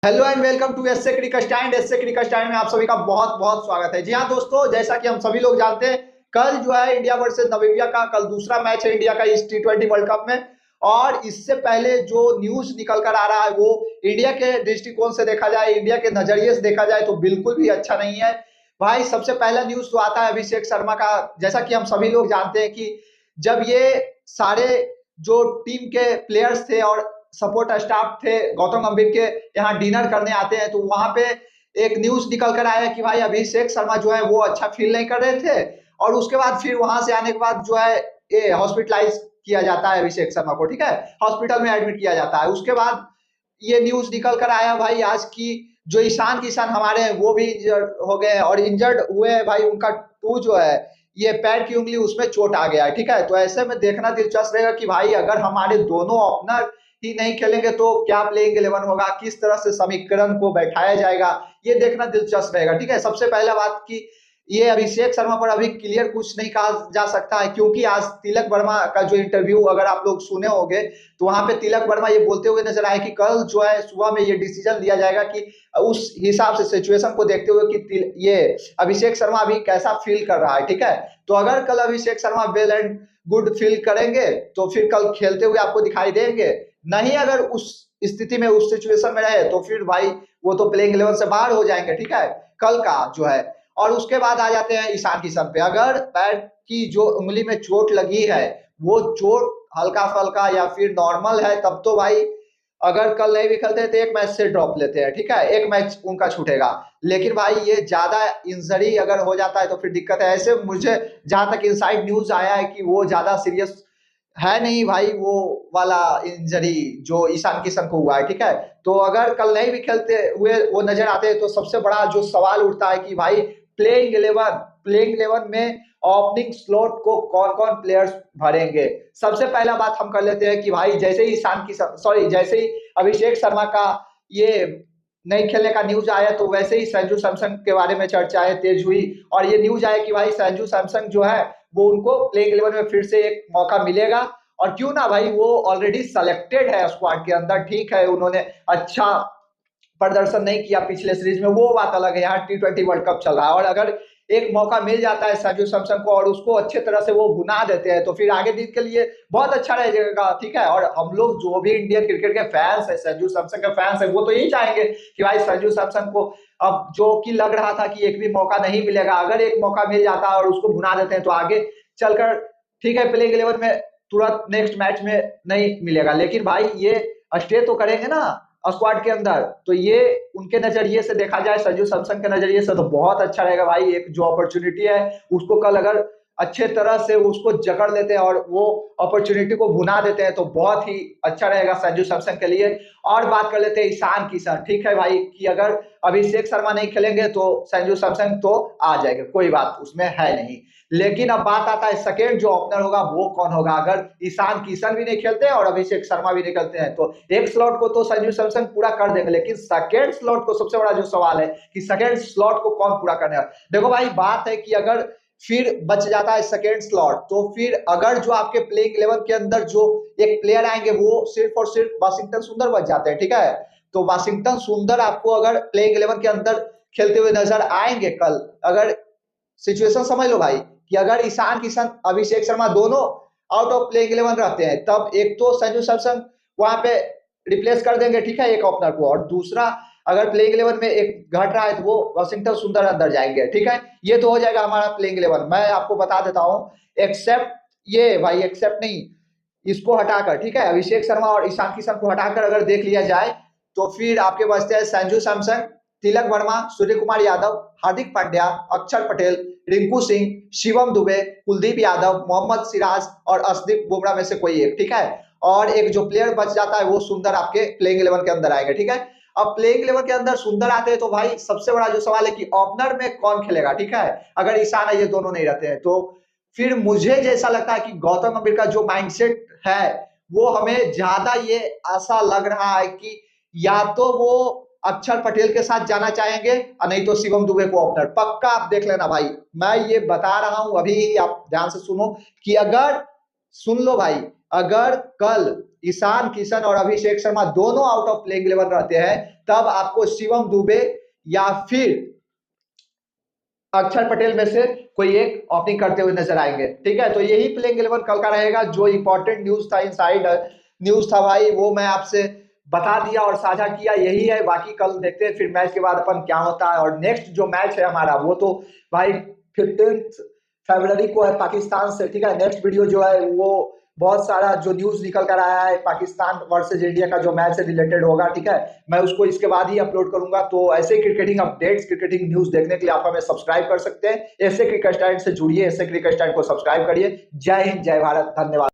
Hello and welcome to SA cricket stand. SA cricket stand में आप सभी का बहुत बहुत स्वागत है। जी हाँ दोस्तों, जैसा कि हम सभी लोग जानते हैं, कल जो है इंडिया वर्सेस नामीबिया का कल दूसरा मैच है इंडिया का इस टी20 वर्ल्ड कप में। और इससे पहले जो न्यूज निकल कर आ रहा है वो इंडिया के दृष्टिकोण से देखा जाए, इंडिया के नजरिए से देखा जाए तो बिल्कुल भी अच्छा नहीं है भाई। सबसे पहला न्यूज तो आता है अभिषेक शर्मा का। जैसा कि हम सभी लोग जानते हैं कि जब ये सारे जो टीम के प्लेयर्स थे और सपोर्ट स्टाफ थे गौतम गंभीर के यहाँ डिनर करने आते हैं, तो वहां पे एक न्यूज निकल कर आया कि भाई अभिषेक शर्मा जो है वो अच्छा फील नहीं कर रहे थे। और उसके बाद फिर वहां से आने के बाद जो है ये हॉस्पिटलाइज किया जाता है अभिषेक शर्मा को, ठीक है, हॉस्पिटल में एडमिट किया जाता है। उसके बाद ये न्यूज निकल कर आया भाई आज की जो ईशान किशन हमारे हैं वो भी इंजर्ड हो गए हैं, और इंजर्ड हुए हैं भाई, उनका टू जो है ये पैर की उंगली उसमें चोट आ गया है, ठीक है। तो ऐसे में देखना दिलचस्प रहेगा कि भाई अगर हमारे दोनों ओपनर ही नहीं खेलेंगे तो क्या प्लेइंग 11 होगा, किस तरह से समीकरण को बैठाया जाएगा, ये देखना दिलचस्प रहेगा, ठीक है। सबसे पहला बात की ये अभिषेक शर्मा पर अभी क्लियर कुछ नहीं कहा जा सकता है, क्योंकि आज तिलक वर्मा का जो इंटरव्यू अगर आप लोग सुने होंगे तो वहां पे तिलक वर्मा ये बोलते हुए नजर आए कि कल जो है सुबह में ये डिसीजन लिया जाएगा कि उस हिसाब से सिचुएशन को देखते हुए कि ये अभिषेक शर्मा अभी कैसा फील कर रहा है, ठीक है। तो अगर कल Abhishek Sharma well and good feel करेंगे तो फिर कल खेलते हुए आपको दिखाई देंगे। नहीं, अगर उस स्थिति में उस सिचुएशन में रहे तो फिर भाई वो तो प्लेइंग 11 से बाहर हो जाएंगे, ठीक है, कल का जो है। और उसके बाद आ जाते हैं ईशान किशन पे। अगर पैर की जो उंगली में चोट लगी है वो चोट हल्का फल्का या फिर नॉर्मल है तब तो भाई अगर कल नहीं भी खेलते तो एक मैच से ड्रॉप लेते हैं, ठीक है, एक मैच उनका छूटेगा। लेकिन भाई ये ज्यादा इंजरी अगर हो जाता है तो फिर दिक्कत है। ऐसे मुझे जहां तक इनसाइड न्यूज आया है कि वो ज्यादा सीरियस है नहीं भाई, वो वाला इंजरी जो ईशान किशन को हुआ है, ठीक है। तो अगर कल नहीं भी खेलते हुए वो नजर आते हैं तो सबसे बड़ा जो सवाल उठता है कि भाई प्लेइंग 11 में ओपनिंग स्लॉट को कौन कौन प्लेयर्स भरेंगे। सबसे पहला बात हम कर लेते हैं कि भाई जैसे ही ईशान किशन सॉरी जैसे ही अभिषेक शर्मा का ये नहीं खेलने का न्यूज आया तो वैसे ही संजू सैमसन के बारे में चर्चाएं तेज हुई। और ये न्यूज आया कि भाई संजू सैमसन जो है वो उनको प्लेइंग 11 में फिर से एक मौका मिलेगा। और क्यों ना भाई, वो ऑलरेडी सेलेक्टेड है स्क्वाड के अंदर, ठीक है, उन्होंने अच्छा प्रदर्शन नहीं किया पिछले सीरीज में, वो बात अलग है, यहाँ टी20 वर्ल्ड कप चल रहा है। और अगर एक मौका मिल जाता है संजू सैमसन को और उसको अच्छे तरह से वो भुना देते हैं तो फिर आगे दिन के लिए बहुत अच्छा रहेगा, ठीक है। और हम लोग जो भी इंडियन क्रिकेट के फैंस है, संजू सैमसन के फैंस है, वो तो यही चाहेंगे कि भाई संजू सैमसन को अब जो कि लग रहा था कि एक भी मौका नहीं मिलेगा, अगर एक मौका मिल जाता है और उसको भुना देते हैं तो आगे चलकर ठीक है प्लेइंग 11 में तुरंत नेक्स्ट मैच में नहीं मिलेगा, लेकिन भाई ये स्टे तो करेंगे ना स्क्वाड के अंदर। तो ये उनके नजरिए से देखा जाए, संजू सैमसन के नजरिए से तो बहुत अच्छा रहेगा भाई। एक जो अपॉर्चुनिटी है उसको कल अगर अच्छे तरह से उसको जकड़ लेते हैं और वो अपॉर्चुनिटी को भुना देते हैं तो बहुत ही अच्छा रहेगा संजू सैमसन के लिए। और बात कर लेते हैं ईशान किशन, ठीक है भाई, कि अगर अभिषेक शर्मा नहीं खेलेंगे तो संजू सैमसन तो आ जाएगा, कोई बात उसमें है नहीं। लेकिन अब बात आता है सेकेंड जो ओपनर होगा वो कौन होगा। अगर ईशान किशन भी नहीं खेलते हैं और अभिषेक शर्मा भी नहीं खेलते हैं तो एक स्लॉट को तो संजू सैमसन पूरा कर देंगे, लेकिन सेकेंड स्लॉट को सबसे बड़ा जो सवाल है कि सेकेंड स्लॉट को कौन पूरा करने वाला। देखो भाई, बात है कि अगर फिर बच जाता है सेकेंड स्लॉट तो फिर अगर जो आपके प्लेइंग 11 के अंदर जो एक प्लेयर आएंगे वो सिर्फ और सिर्फ वाशिंगटन सुंदर बच जाते हैं, ठीक है। तो वाशिंगटन सुंदर आपको अगर प्लेइंग 11 के अंदर खेलते हुए नजर आएंगे कल, अगर सिचुएशन समझ लो भाई कि अगर ईशान किशन अभिषेक शर्मा दोनों आउट ऑफ प्लेइंग 11 रहते हैं तब एक तो संजू सैमसन वहां पे रिप्लेस कर देंगे, ठीक है, एक ओपनर को, और दूसरा अगर प्लेइंग 11 में एक घट रहा है तो वो वाशिंगटन सुंदर अंदर जाएंगे, ठीक है। ये तो हो जाएगा हमारा प्लेइंग 11। मैं आपको बता देता हूं एक्सेप्ट ये भाई, एक्सेप्ट नहीं, इसको हटाकर, ठीक है, अभिषेक शर्मा और ईशान किशन को हटाकर अगर देख लिया जाए तो फिर आपके बचते हैं संजू सैमसन, तिलक वर्मा, सूर्य कुमार यादव, हार्दिक पांड्या, अक्षर पटेल, रिंकू सिंह, शिवम दुबे, कुलदीप यादव, मोहम्मद सिराज और अर्शदीप बुमराह में से कोई एक, ठीक है। और एक जो प्लेयर बच जाता है वो सुंदर आपके प्लेइंग 11 के अंदर आएगा, ठीक है। अब प्लेइंग 11 के अंदर सुंदर आते हैं तो भाई सबसे बड़ा जो सवाल है कि ओपनर में कौन खेलेगा, ठीक है। अगर ईशान ये दोनों नहीं रहते हैं तो फिर मुझे जैसा लगता है कि गौतम गंभीर का जो माइंडसेट है वो हमें ज्यादा ये आशा लग रहा है कि या तो वो अक्षर पटेल के साथ जाना चाहेंगे और नहीं तो शिवम दुबे को ओपनर पक्का आप देख लेना भाई। मैं ये बता रहा हूं अभी, आप ध्यान से सुनो कि अगर सुन लो भाई, अगर कल ईशान किशन और अभिषेक शर्मा दोनों आउट ऑफ प्लेइंग 11 रहते हैं, तब आपको शिवम दुबे या फिर अक्षर पटेल में से कोई एक ओपनिंग करते हुए नजर आएंगे। ठीक है, तो यही प्लेइंग 11 कल का रहेगा। जो इंपॉर्टेंट न्यूज था, इनसाइड न्यूज था भाई, वो मैं आपसे बता दिया और साझा किया, यही है। बाकी कल देखते हैं फिर मैच के बाद अपन क्या होता है। और नेक्स्ट जो मैच है हमारा वो तो भाई 15 फरवरी को है पाकिस्तान से। ठीक है, नेक्स्ट वीडियो जो है वो बहुत सारा जो न्यूज निकल कर आया है पाकिस्तान वर्सेज इंडिया का जो मैच से रिलेटेड होगा। ठीक है, मैं उसको इसके बाद ही अपलोड करूंगा। तो ऐसे क्रिकेटिंग अपडेट्स, क्रिकेटिंग न्यूज देखने के लिए आप हमें सब्सक्राइब कर सकते हैं। ऐसे क्रिकेट स्टैंड से जुड़िए, ऐसे क्रिकेट स्टैंड को सब्सक्राइब करिए। जय हिंद, जय भारत, धन्यवाद।